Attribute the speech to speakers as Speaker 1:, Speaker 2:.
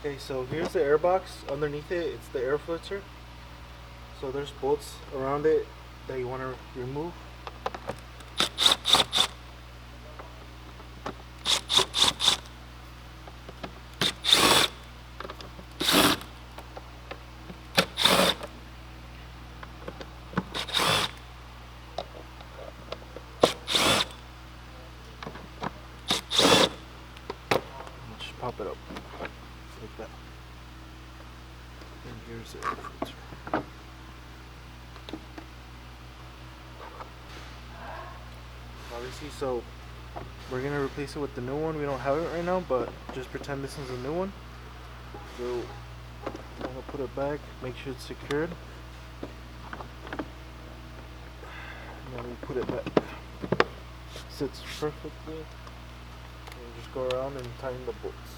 Speaker 1: Okay, so here's the air box. Underneath it, it's the air filter. So there's bolts around it that you want to remove. Just pop it up like that. And here's the air filter. Obviously, so we're gonna replace it with the new one. We don't have it right now, but just pretend this is a new one. So I'm gonna put it back, make sure it's secured, and then we put it back. Sits perfectly. And just go around and tighten the bolts.